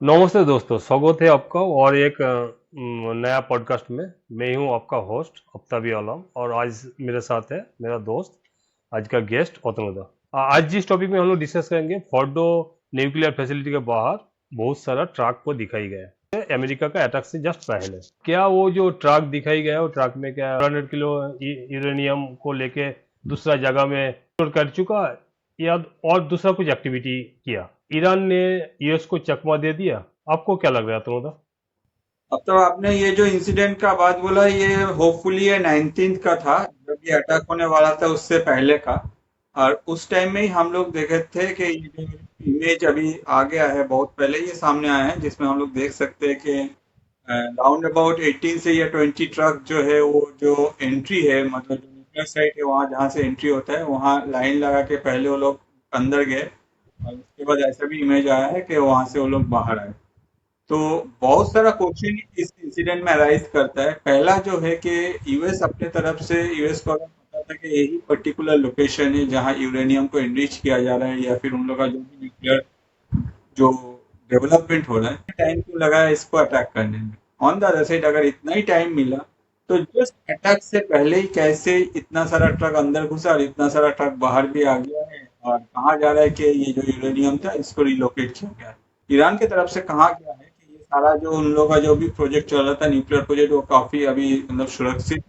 नमस्ते दोस्तों, स्वागत है आपका और एक नया पॉडकास्ट में। मैं हूं आपका होस्ट अफ्ताबी आलम और आज मेरे साथ है मेरा दोस्त, आज का गेस्ट औतनुदा। आज जिस टॉपिक में हम लोग डिस्कस करेंगे, फोर्डो न्यूक्लियर फैसिलिटी के बाहर बहुत सारा ट्रक को दिखाई गया है अमेरिका का अटैक से जस्ट पहले। क्या वो जो ट्रक दिखाई गया है, वो ट्रक में क्या 400 किलो यूरेनियम को लेके दूसरा जगह में स्टोर कर चुका है, या और दूसरा कुछ एक्टिविटी किया? ईरान ने यूएस को चकमा दे दिया। आपको क्या लग रहा है तुम्हारा? अब तो आपने ये जो इंसिडेंट का बात बोला, ये होपफुली ये 19th का था, जब ये अटैक होने वाला था उससे पहले का। और उस टाइम में ही हम लोग देखे थे कि ये जो इमेज अभी आ गया है, बहुत पहले ये सामने आया है, जिसमें हम लोग देख सकते हैं कि राउंड अबाउट 18 से या 20 ट्रक जो है, वो जो एंट्री है, मतलब जो न्यूक्लियर साइट है वहाँ जहाँ से एंट्री होता है, वहाँ लाइन लगा के पहले वो लोग अंदर गए। और उसके बाद ऐसा भी इमेज आया है कि वहां से वो लोग बाहर आए। तो बहुत सारा क्वेश्चन इस इंसिडेंट में अराइज करता है। पहला जो है कि यूएस अपने तरफ से, यूएस को अगर पता था कि यही पर्टिकुलर लोकेशन है जहां यूरेनियम को एनरिच किया जा रहा है, या फिर उन लोग का जो भी न्यूक्लियर जो डेवलपमेंट हो रहा है, टाइम क्यों लगा है इसको अटैक करने में? ऑन द अदर साइड, अगर इतना ही टाइम मिला तो जस्ट अटैक से पहले ही कैसे इतना सारा ट्रक अंदर घुसा और इतना सारा ट्रक बाहर भी आ गया है, और कहा जा रहा है कि ये जो यूरेनियम था इसको रिलोकेट किया गया है। ईरान की तरफ से कहा गया है कि ये सारा जो उन लोगों का जो भी प्रोजेक्ट चल रहा था, न्यूक्लियर प्रोजेक्ट, वो काफी अभी मतलब सुरक्षित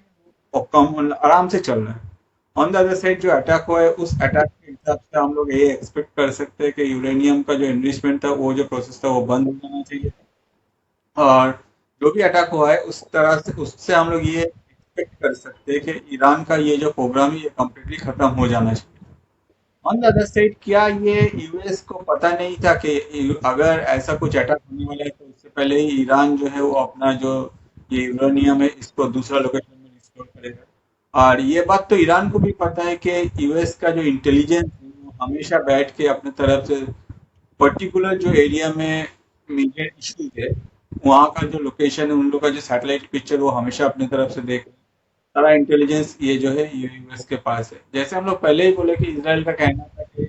और कम आराम से चल रहा है। ऑन द अदर साइड जो अटैक हुआ है, उस अटैक के हिसाब से हम लोग ये एक्सपेक्ट कर सकते हैं कि यूरेनियम का जो एनरिचमेंट था, वो जो प्रोसेस था, वो बंद हो जाना चाहिए था। और जो भी अटैक हुआ है उस तरह से, उससे हम लोग ये एक्सपेक्ट कर सकते हैं कि ईरान का ये जो प्रोग्राम है ये कम्प्लीटली खत्म हो जाना चाहिए। ऑन द अदर साइड, क्या ये यूएस को पता नहीं था कि अगर ऐसा कुछ अटैक होने वाला है तो उससे पहले ही ईरान जो है वो अपना जो ये यूरेनियम है इसको दूसरा लोकेशन में रिस्टोर करेगा? और ये बात तो ईरान को भी पता है कि यूएस का जो इंटेलिजेंस है वो हमेशा बैठ के अपने तरफ से पर्टिकुलर जो एरिया में मेजर इश्यूज है, वहाँ का जो लोकेशन है, उन लोग का जो सैटेलाइट पिक्चर, वो हमेशा अपनी तरफ से देख, सारा इंटेलिजेंस ये जो है ये यूएस के पास है। जैसे हम लोग पहले ही बोले कि इसराइल का कहना था कि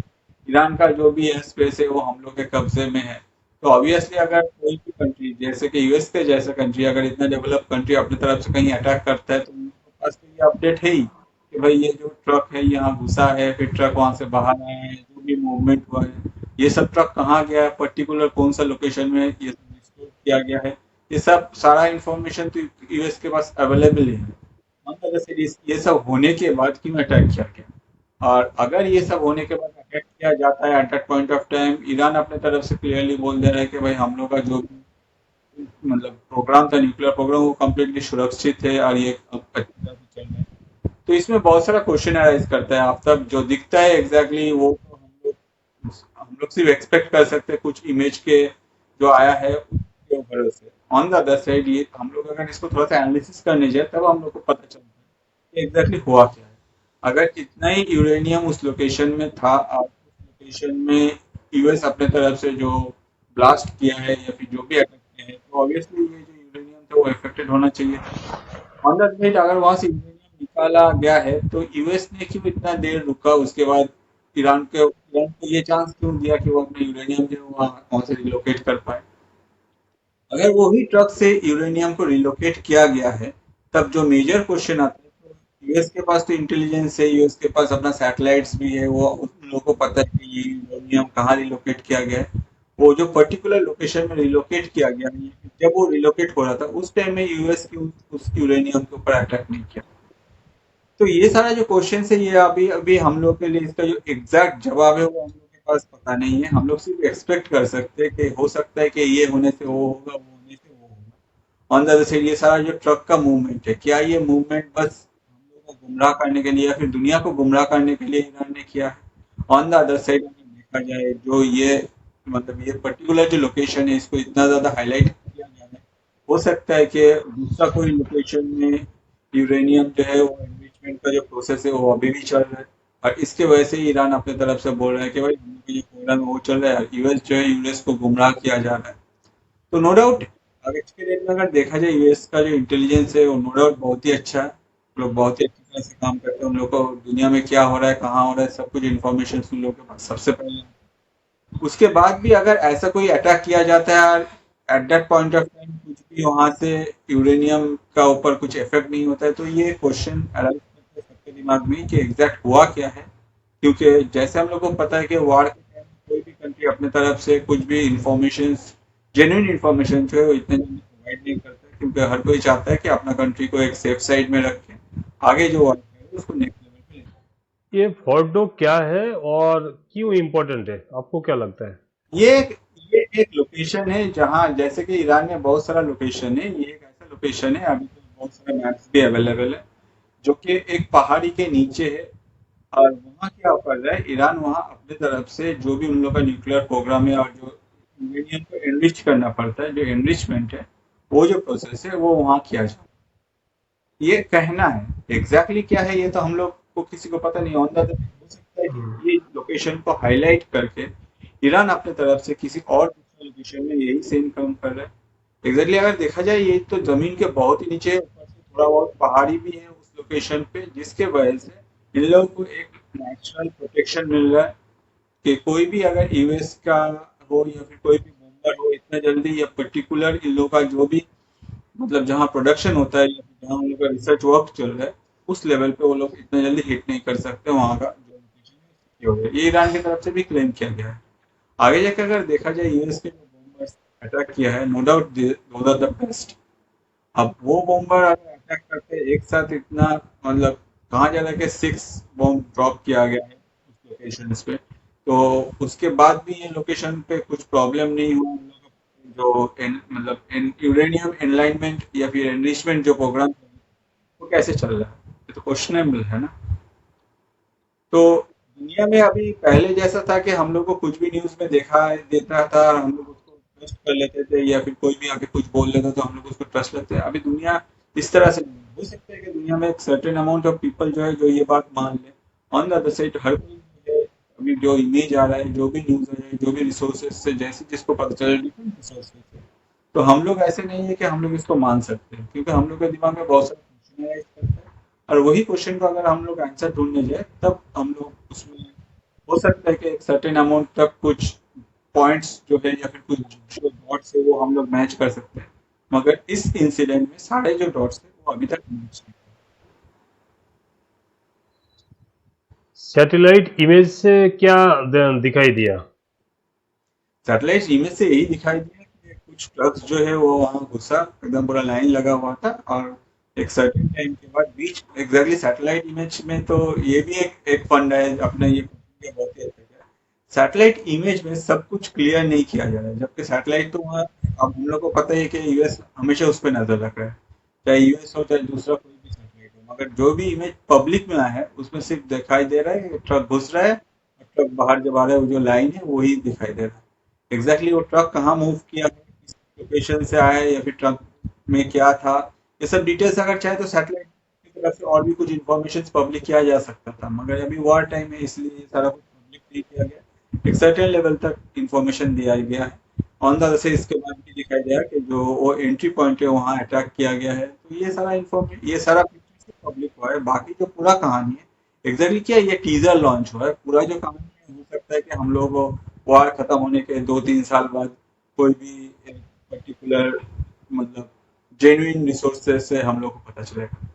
ईरान का जो भी एयर स्पेस है वो हम लोग के कब्जे में है। तो ऑब्वियसली अगर कोई भी कंट्री जैसे कि यूएस के जैसा कंट्री, अगर इतना डेवलप कंट्री अपनी तरफ से कहीं अटैक करता है, तो उनके पास तो ये अपडेट है ही कि भाई ये जो ट्रक है यहाँ घुसा है, फिर ट्रक वहां से बाहर आया है, जो भी मूवमेंट हुआ है, ये सब ट्रक कहाँ गया है, पर्टिकुलर कौन सा लोकेशन में ये सब स्टोर किया गया है, ये सब सारा इंफॉर्मेशन तो यूएस के पास अवेलेबल है। मतलब जैसे ये सब होने के बाद क्यों अटैक किया गया? और अगर ये सब होने के बाद अटैक किया जाता है, at that point of time Iran अपने तरफ से क्लियरली बोल दे रहा है कि भाई हम लोग का जो भी मतलब प्रोग्राम था, न्यूक्लियर प्रोग्राम, वो कम्प्लीटली सुरक्षित है और ये अब अच्छी तरह से चल रहा है। तो इसमें बहुत सारा क्वेश्चन अराइज करता है। आप तक जो दिखता है एग्जैक्टली वो तो हम लोग सिर्फ एक्सपेक्ट कर सकते हैं कुछ इमेज के जो आया है उसके भरोसे। ऑन द अदर साइड, ये हम लोग अगर इसको थोड़ा सा एनालिसिस करने जाए, तब हम लोग को पता चलता है कि एग्जैक्टली हुआ क्या है। अगर इतना ही यूरेनियम उस लोकेशन में था और उस लोकेशन में यूएस अपने तरफ से जो ब्लास्ट किया है या फिर जो भी अटैक किया है, तो ऑब्वियसली ये जो यूरेनियम था वो इफेक्टेड होना चाहिए था। ऑन द अदर, अगर वहां से यूरेनियम निकाला गया है तो यूएस ने क्यों इतना देर रुका? उसके बाद ईरान को ये चांस क्यों दिया कि वो अपने यूरेनियम जो है वहां से रिलोकेट कर पाए? अगर वो ही ट्रक से यूरेनियम को रिलोकेट किया गया है, तब जो मेजर क्वेश्चन आता है, तो यूएस के पास तो इंटेलिजेंस है, यूएस के पास अपना सैटेलाइट्स भी है, वो उन लोगों को पता है कि ये यूरेनियम कहाँ रिलोकेट किया गया है। वो जो पर्टिकुलर लोकेशन में रिलोकेट किया गया है, जब वो रिलोकेट हो रहा था उस टाइम में यूएस की उस यूरेनियम के ऊपर अटैक नहीं किया। तो ये सारा जो क्वेश्चन है, ये अभी अभी हम लोग के लिए इसका जो एग्जैक्ट जवाब है वो हम लोग के पास पता नहीं है। हम लोग सिर्फ एक्सपेक्ट कर सकते हैं कि हो सकता है कि ये होने से वो होगा, वो होने से वो होगा। ऑन द अदर साइड, ये सारा जो ट्रक का मूवमेंट है, क्या ये मूवमेंट बस हम लोग को गुमराह करने के लिए या फिर दुनिया को गुमराह करने के लिए ईरान ने किया है? ऑन द अदर साइड अगर देखा जाए, जो ये मतलब ये पर्टिकुलर जो लोकेशन है, इसको इतना ज्यादा हाईलाइट किया गया है, हो सकता है कि दूसरा कोई लोकेशन में यूरेनियम जो है वो एनरिचमेंट का जो प्रोसेस है वो अभी भी चल रहा है। और इसके वजह से ईरान अपने तरफ से बोल रहा है कि भाई हम लोग का जो प्रोग्राम है वो चल रहा है, यूएस जो है यूएस को गुमराह किया जा रहा है। तो नो डाउट, अगर इसके डेट में अगर देखा जाए, यूएस का जो इंटेलिजेंस है वो नो डाउट बहुत ही अच्छा है। लोग बहुत ही अच्छी तरह से काम करते हैं, उन लोग को दुनिया में क्या हो रहा है, कहाँ हो रहा है, सब कुछ इन्फॉर्मेशन उन लोगों के पास सबसे पहले। उसके बाद भी अगर ऐसा कोई अटैक किया जाता है और at that point of time कुछ भी वहां से यूरेनियम का ऊपर कुछ इफेक्ट नहीं होता है, तो ये क्वेश्चन अराइज करता है सबके दिमाग में कि एग्जैक्ट हुआ क्या है। क्योंकि जैसे हम लोग को पता है कि वार के टाइम कोई भी कंट्री अपने तरफ से कुछ भी इंफॉर्मेशन, जेन्युइन इंफॉर्मेशन जो है वो इतने जल्दी प्रोवाइड नहीं करता है, क्योंकि हर कोई चाहता है कि अपना कंट्री को एक सेफ साइड में रखे, आगे जो वार है उसको नेक्स्ट लेवल पे ले। ये फोर्डो क्या है और क्यों इम्पोर्टेंट है, आपको क्या लगता है? ये एक ये एक लोकेशन है जहाँ, जैसे कि ईरान में बहुत सारा लोकेशन है, ये एक ऐसा लोकेशन है, अभी तो बहुत सारे मैप्स भी अवेलेबल है, जो कि एक पहाड़ी के नीचे है। और वहाँ क्या कर रहा है ईरान, वहाँ अपनी तरफ से जो भी उन लोग का न्यूक्लियर प्रोग्राम है और जो यूरेनियम को एनरिच करना पड़ता है, जो एनरिचमेंट है, वो जो प्रोसेस है वो वहाँ किया जाए। ये कहना है, एग्जैक्टली क्या है ये तो हम लोग को किसी को पता नहीं। ऑन द हो सकता है हम्म, कि ये लोकेशन को हाईलाइट करके ईरान अपने तरफ से किसी और दूसरे लोकेशन में यही सेम काम कर रहा है। एग्जैक्टली अगर देखा जाए ये तो जमीन के बहुत ही नीचे है, ऊपर से थोड़ा बहुत पहाड़ी भी है उस लोकेशन पे, जिसके वजह से इन लोगों को एक नेचुरल प्रोटेक्शन मिल रहा है कि कोई भी अगर यूएस का हो या फिर कोई भी बम्बर हो, इतना जल्दी या पर्टिकुलर इन लोगों का जो भी मतलब जहाँ प्रोडक्शन होता है या फिर जहाँ उन लोग का रिसर्च वर्क चल रहा है, उस लेवल पे वो लोग इतना जल्दी हिट नहीं कर सकते वहाँ का जो लोकेशन है secure है। ये ईरान की तरफ से भी क्लेम किया गया है। आगे जाकर अगर देखा जाए यूएस के जो बॉम्बर्स अटैक किया है, no doubt those are the best. अब वो बॉम्बर अगर अटैक करते एक साथ इतना, मतलब कहा जा रहा है कि 6 बॉम्ब ड्रॉप किया गया है उस लोकेशन पे, तो उसके बाद भी ये लोकेशन पे कुछ प्रॉब्लम नहीं हुआ। उन लोगों का जो मतलब यूरेनियम एनलाइनमेंट या फिर एनरिचमेंट जो प्रोग्राम वो कैसे चल रहा है, ये तो क्वेश्चनेबल है ना। तो दुनिया में अभी पहले जैसा था कि हम लोग को कुछ भी न्यूज में देखा देता था और हम लोग उसको ट्रस्ट कर लेते थे, या फिर कोई भी आके कुछ बोल लेता तो हम लोग उसको ट्रस्ट लेते हैं। अभी दुनिया इस तरह से नहीं है। हो सकता है कि दुनिया में एक सर्टेन अमाउंट ऑफ पीपल जो है जो ये बात मान ले। ऑन द अदर साइड हर कोई जो है, अभी जो इमेज आ रहा है, जो भी न्यूज आ रहा है, जो भी रिसोर्सेज से जैसे जिसको पता चल डिफरेंट रिसोर्सेज से, तो हम लोग ऐसे नहीं है कि हम लोग इसको मान सकते हैं, क्योंकि हम लोग के दिमाग में बहुत सारे क्वेश्चन राइज करते हैं। और वही क्वेश्चन को अगर हम लोग आंसर ढूंढने जाए तब हम लोग उसमें हो सकता है कि एक सर्टेन अमाउंट तक कुछ पॉइंट्स जो है या फिर कुछ जो डॉट्स है वो हम लोग मैच कर सकते हैं, मगर इस इंसिडेंट में सारे जो डॉट्स है वो अभी तक मैच नहीं। सैटेलाइट इमेज से क्या दिखाई दिया? सैटेलाइट इमेज से यही दिखाई दिया कि कुछ ट्रक्स जो है वो वहाँ घुसा, एकदम पूरा लाइन लगा हुआ था, और एक सर्टेन टाइम के बाद बीच एग्जैक्टली सैटेलाइट इमेज में तो ये भी एक फंड है अपने, ये बहुत ही अच्छा है। सैटेलाइट इमेज में सब कुछ क्लियर नहीं किया जा रहा है, जबकि सैटेलाइट तो वहाँ, अब हम लोग को पता है कि यूएस हमेशा उस पर नजर रख रहा है, चाहे यूएस हो चाहे दूसरा कोई भी सैटेलाइट हो, मगर जो भी इमेज पब्लिक में आया है उसमें सिर्फ दिखाई दे रहा है कि ट्रक घुस रहा है और ट्रक बाहर जब आ रहा है, वो जो लाइन है वही दिखाई दे रहा है। एग्जैक्टली वो ट्रक कहाँ मूव किया है, किस लोकेशन से आया है, या फिर ट्रक में क्या था, ये सब डिटेल्स अगर चाहे तो सैटेलाइट की तरफ से और भी कुछ इन्फॉर्मेशन पब्लिक किया जा सकता था, मगर अभी वॉर टाइम है इसलिए ये सारा कुछ पब्लिक नहीं किया गया। एक सर्टेन लेवल तक इंफॉर्मेशन दिया गया है। ऑन द से इसके बाद भी दिखाई दिया कि जो वो एंट्री पॉइंट है वहाँ अटैक किया गया है, तो ये सारा इन्फॉर्मेशन, ये सारा पिक्चर पब्लिक हुआ है। बाकी जो पूरा कहानी है एग्जैक्टली क्या है, ये टीजर लॉन्च हुआ है। पूरा जो कहानी है हो सकता है कि हम लोग वार खत्म होने के 2-3 साल बाद कोई भी एक पर्टिकुलर मतलब जेन्युइन रिसोर्सेज से हम लोग को पता चलेगा।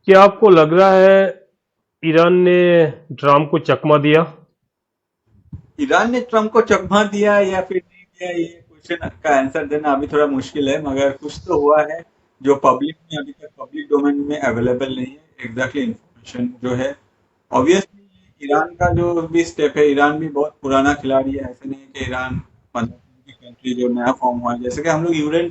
क्या आपको लग रहा है ईरान ने ट्रम्प को चकमा दिया? ईरान ने ट्रम्प को चकमा दिया या फिर नहीं दिया, ये क्वेश्चन का आंसर देना अभी थोड़ा मुश्किल है, मगर कुछ तो हुआ है जो पब्लिक में अभी तक पब्लिक डोमेन में अवेलेबल नहीं है एग्जैक्टली इन्फॉर्मेशन जो है। ऑब्वियसली ईरान का जो भी स्टेप है, ईरान भी बहुत पुराना खिलाड़ी है, ऐसे नहीं है कि ईरान मतलब कंट्री जो नया फॉर्म हुआ है। जैसे कि हम लोग यूक्रेन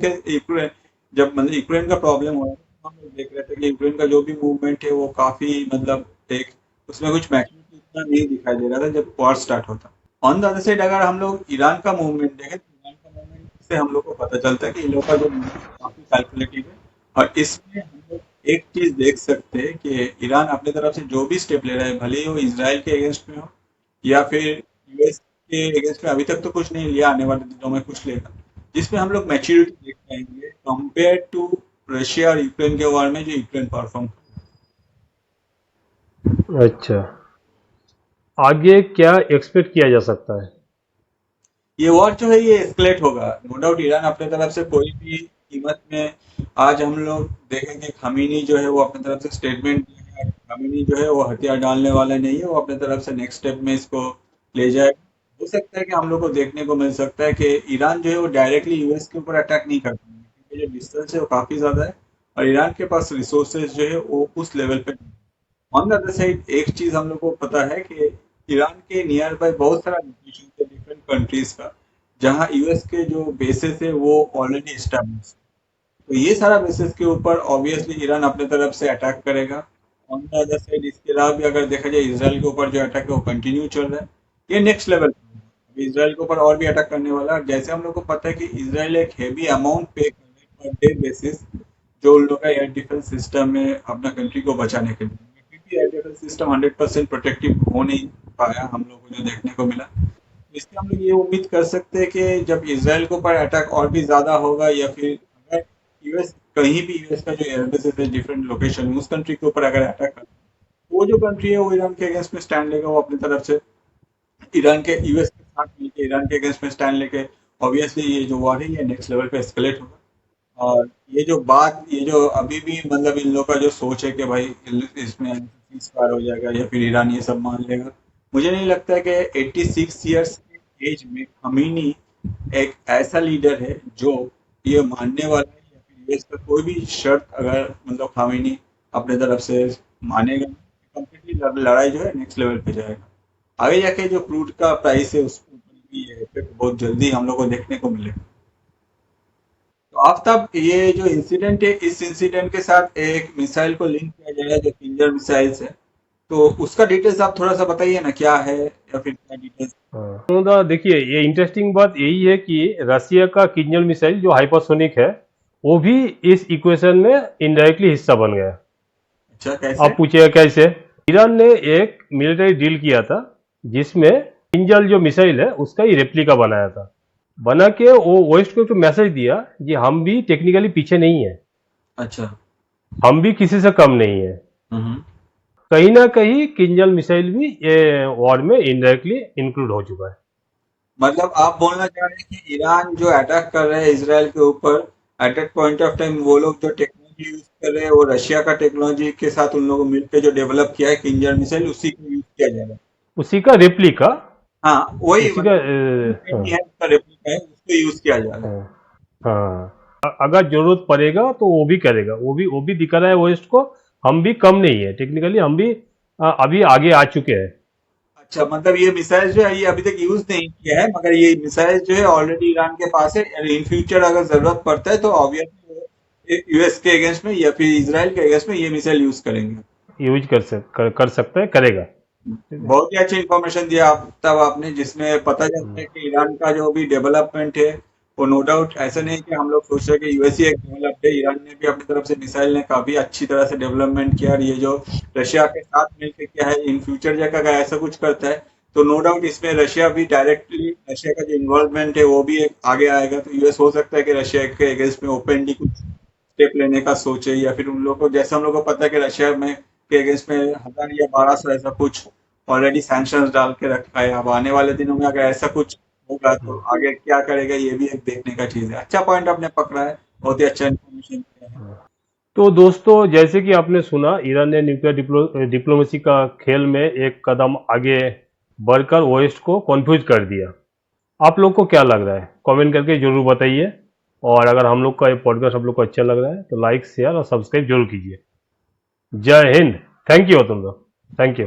जब मतलब यूक्रेन का प्रॉब्लम हुआ तो हम लोग देख रहे थे कि यूक्रेन का जो भी मूवमेंट है वो काफी मतलब एक उसमें कुछ मैग्नीट्यूड उतना नहीं दिखाई दे रहा था जब वॉर स्टार्ट होता। ऑन द अदर साइड अगर हम लोग ईरान का मूवमेंट देखें तो ईरान का मूवमेंट से हम लोग को पता चलता है कि इन लोग का जो मूवमेंट है काफी कैलकुलेटिव है। और इसमें हम लोग एक चीज देख सकते हैं कि ईरान अपनी तरफ से जो भी स्टेप ले रहा है, भले ही वो इसराइल के अगेंस्ट में हो या फिर यूएस के अगेंस्ट में, अभी तक तो कुछ नहीं लिया, आने वाले दिनों में कुछ लेगा, जिसमें हम लोग मैच्योरिटी देख पाएंगे कंपेयर टू रशिया और यूक्रेन के वार में जो यूक्रेन परफॉर्म। अच्छा। आगे क्या एक्सपेक्ट किया जा सकता है? ये वॉर जो है ये एस्केलेट होगा, नो डाउट। ईरान अपने तरफ से कोई भी कीमत में, आज हम लोग देखेंगे खमीनी जो है वो अपने तरफ से स्टेटमेंट दिया है, खमीनी जो है वो हथियार डालने वाला नहीं है, वो अपने तरफ से नेक्स्ट स्टेप में इसको ले जाएगा। हो सकता है कि हम लोग को देखने को मिल सकता है कि ईरान जो है वो डायरेक्टली यूएस के ऊपर अटैक नहीं कर पाएंगे, क्योंकि जो डिस्टेंस है वो काफी ज्यादा है और ईरान के पास रिसोर्सेज जो है वो उस लेवल पे। ऑन द अदर साइड एक चीज हम लोग को पता है कि ईरान के नियर बाय बहुत सारा लोकेशन है डिफरेंट कंट्रीज का, जहां यूएस के जो बेसिस है वो ऑलरेडी एस्टेब्लिश। तो ये सारा बेसिस के ऊपर ऑब्वियसली ईरान अपने तरफ से अटैक करेगा। ऑन द अदर साइड इसके अलावा भी अगर देखा जाए इसराइल के ऊपर जो अटैक है वो कंटिन्यू चल रहा है। ये नेक्स्ट लेवल अभी इसराइल के ऊपर और भी अटैक करने वाला है। जैसे हम लोग को पता है कि इसराइल एक हेवी अमाउंट पे कर रहा है पर डे बेसिस, जो उन लोग का एयर डिफेंस सिस्टम है अपना कंट्री को बचाने के लिए, क्योंकि एयर डिफेंस सिस्टम 100% प्रोटेक्टिव हो नहीं पाया हम लोग को जो देखने को मिला। इसलिए हम लोग ये उम्मीद कर सकते हैं कि जब इसराइल के ऊपर अटैक और भी ज्यादा होगा, या फिर अगर यूएस कहीं भी, यूएस का जो एयरबेस है डिफरेंट लोकेशन उस कंट्री के ऊपर अगर अटैक करता है, वो जो कंट्री है वो ईरान के अगेंस्ट में स्टैंड लेगा। वो अपनी तरफ से ईरान के, यूएस के साथ मिलकर ईरान के अगेंस्ट में स्टैंड लेके ऑब्वियसली ये जो वॉर है ये नेक्स्ट लेवल पे एस्केलेट होगा। और ये जो बात, ये जो अभी भी मतलब इन लोग का जो सोच है कि भाई इसमें सीज फायर हो जाएगा या फिर ईरान ये सब मान लेगा, मुझे नहीं लगता है कि 86 ईयर्स के एज में खमीनी एक ऐसा लीडर है जो ये मानने वाला है, या फिर यूएस का कोई भी शर्त अगर मतलब खमीनी अपने तरफ से मानेगा, कंप्लीटली लड़ाई जो है नेक्स्ट लेवल पे जाएगा। आगे जाके जो क्रूड का प्राइस है उसके ऊपर भी ये इफेक्ट बहुत जल्दी हम लोग को देखने को मिलेगा। तो आफ्ताब, ये जो इंसिडेंट है इस इंसिडेंट के साथ एक मिसाइल को लिंक किया गया है जो किंजर मिसाइल्स है, तो उसका डिटेल्स आप थोड़ा सा बताइए ना, क्या है या फिर क्या डिटेल्स। हाँ तो देखिए, ये इंटरेस्टिंग बात यही है कि रसिया का किंजल मिसाइल जो हाइपरसोनिक है, वो भी इस इक्वेशन में इनडायरेक्टली हिस्सा बन गया। अच्छा, कैसे? आप पूछिएगा कैसे। ईरान ने एक मिलिट्री डील किया था जिसमें किंजल जो मिसाइल है उसका ही रेप्लिका बनाया था। बना के वो वेस्ट को तो मैसेज दिया कि हम भी टेक्निकली पीछे नहीं है, अच्छा। हम भी किसी से कम नहीं है। हम्म। कहीं ना कहीं किंजल मिसाइल भी ये वॉर में इनडायरेक्टली इंक्लूड हो चुका है। मतलब आप बोलना चाह रहे हैं कि ईरान जो अटैक कर रहे हैं इसराइल के ऊपर, at that point of time वो लोग जो टेक्नोलॉजी यूज कर रहे हैं वो रशिया का टेक्नोलॉजी के साथ उन लोगों मिलकर जो डेवलप किया है किंजर मिसाइल, उसी को यूज किया जा रहा है। उसी का रेप्लिका, हाँ वही, उसी का मतलब हाँ, है उसका रेप्लिका है, उसको यूज किया जा रहा है। हाँ, हाँ। अगर जरूरत पड़ेगा तो वो भी करेगा, वो भी दिखा रहा है वेस्ट को। हम भी कम नहीं है टेक्निकली, हम भी अभी आगे आ चुके हैं। अच्छा, मतलब ये मिसाइल जो है ये अभी तक यूज नहीं किया है, मगर ये मिसाइल जो है ऑलरेडी ईरान के पास है। इन फ्यूचर अगर जरूरत पड़ता है तो ऑब्वियसली यूएस के अगेंस्ट में या फिर इसराइल के अगेंस्ट में ये मिसाइल यूज करेंगे। यूज कर सकता है, करेगा। ठीक है। बहुत ही अच्छी इंफॉर्मेशन दिया आप तब आपने, जिसमें पता चलता हम्म, है कि ईरान का जो भी डेवलपमेंट है वो नो डाउट ऐसा नहीं कि हम लोग सोच रहे हैं कि यूएसए एक डेवलप्ड है। ईरान ने भी अपनी तरफ से मिसाइल ने काफी अच्छी तरह से डेवलपमेंट किया, और ये जो रशिया के साथ मिलकर किया है, इन फ्यूचर जगह अगर ऐसा कुछ करता है तो नो डाउट इसमें रशिया भी डायरेक्टली, रशिया का जो इन्वॉल्वमेंट है वो भी एक आगे आएगा। तो यूएस हो सकता है कि रशिया के अगेंस्ट में ओपनली कुछ स्टेप लेने का सोचे, या फिर उन लोगों को, जैसे हम लोग को पता है कि रशिया में के अगेंस्ट में 1000 या 1200 ऐसा कुछ ऑलरेडी सैंक्शंस डाल के रखा है। अब आने वाले दिनों में अगर ऐसा कुछ होगा तो हम्म, आगे क्या करेगा ये भी एक देखने का चीज है। अच्छा पॉइंट आपने पकड़ा है, बहुत ही अच्छा इन्फॉर्मेशन दिया है। हाँ। तो दोस्तों, जैसे कि आपने सुना, ईरान ने न्यूक्लियर डिप्लोमेसी का खेल में एक कदम आगे बढ़कर वेस्ट को कॉन्फ्यूज कर दिया। आप लोग को क्या लग रहा है, कमेंट करके जरूर बताइए। और अगर हम लोग का ये पॉडकास्ट आप लोग को अच्छा लग रहा है तो लाइक, शेयर और सब्सक्राइब जरूर कीजिए। जय हिंद। थैंक यू तुम लोग, थैंक यू।